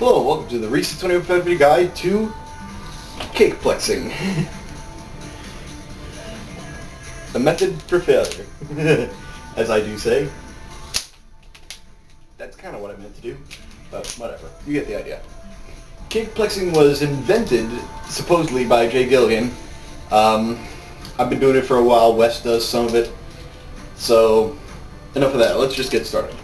Hello, welcome to the Reese's 2050 Guide to Cakeplexing. A method for failure, as I do say. That's kind of what I meant to do, but whatever. You get the idea. Cakeplexing was invented, supposedly, by Jay Gilligan. I've been doing it for a while. Wes does some of it. So, enough of that. Let's just get started.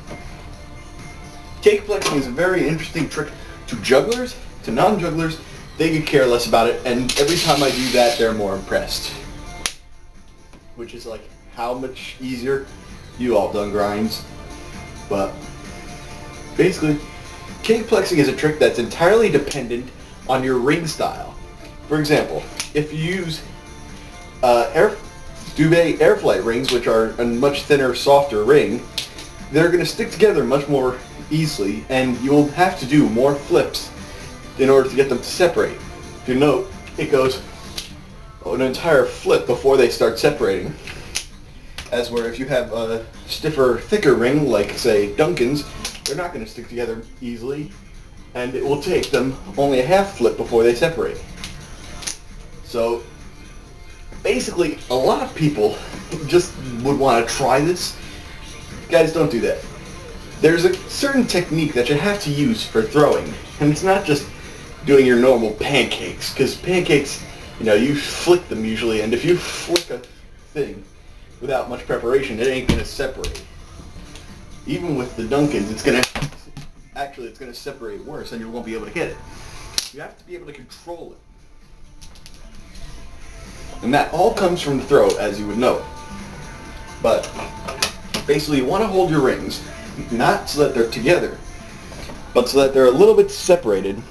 Cakeplexing is a very interesting trick to jugglers, to non-jugglers. They could care less about it, and every time I do that, they're more impressed. Which is like, how much easier you all done grinds. But basically, Cakeplexing is a trick that's entirely dependent on your ring style. For example, if you use duvet air flight rings, which are a much thinner, softer ring, they're going to stick together much more easily, and you'll have to do more flips in order to get them to separate. If you note, it goes an entire flip before they start separating. As where if you have a stiffer, thicker ring, like say Duncan's, they're not going to stick together easily, and it will take them only a half flip before they separate. So basically, a lot of people just would want to try this. Guys, don't do that. There's a certain technique that you have to use for throwing, and it's not just doing your normal pancakes, because pancakes, you flick them usually, and if you flick a thing without much preparation, it ain't going to separate. Even with the Dunkins, it's going to separate worse, and you won't be able to hit it. You have to be able to control it. And that all comes from the throw, as you would know. But basically, you want to hold your rings, not so that they're together, but so that they're a little bit separated,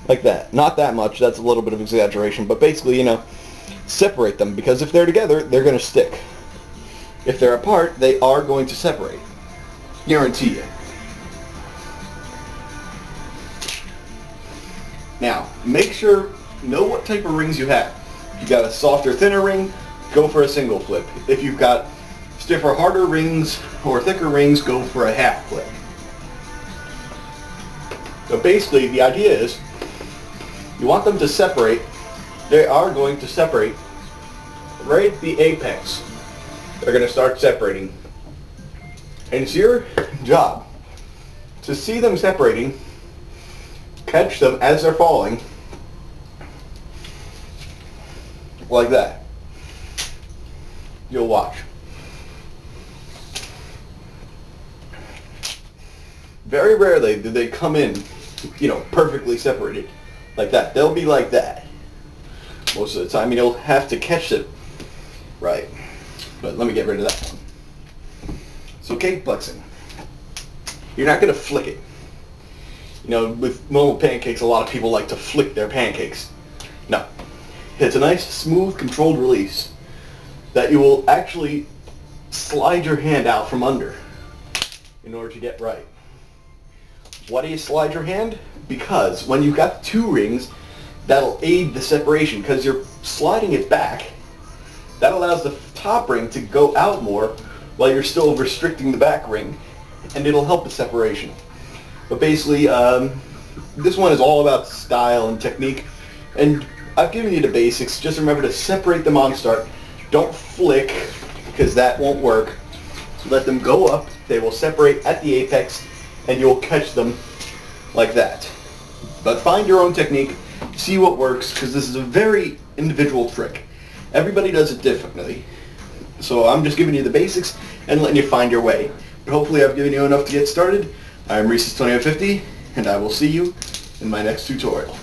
like that. Not that much, that's a little bit of exaggeration, but basically, separate them, because if they're together, they're going to stick. If they're apart, they are going to separate. Guarantee you. Now, make sure you know what type of rings you have. If you've got a softer, thinner ring, go for a single flip. If you've got stiffer, harder rings or thicker rings, go for a half flip. So basically, the idea is you want them to separate. They are going to separate right at the apex. They're going to start separating. And it's your job to see them separating, catch them as they're falling, like that. You'll watch. Very rarely do they come in, perfectly separated like that. They'll be like that. Most of the time, you'll have to catch it right. But let me get rid of that one. So cakeplexing. You're not going to flick it. With normal pancakes, a lot of people like to flick their pancakes. No. It's a nice, smooth, controlled release that you will actually slide your hand out from under in order to get right. Why do you slide your hand? Because when you've got two rings, that'll aid the separation, because you're sliding it back. That allows the top ring to go out more while you're still restricting the back ring, and it'll help the separation. But basically, this one is all about style and technique, and I've given you the basics. Just remember to separate them on start. Don't flick, because that won't work. So let them go up. They will separate at the apex, and you'll catch them like that. But find your own technique, see what works, because this is a very individual trick. Everybody does it differently. So I'm just giving you the basics and letting you find your way. But hopefully I've given you enough to get started. I'm Reese's 2050, and I will see you in my next tutorial.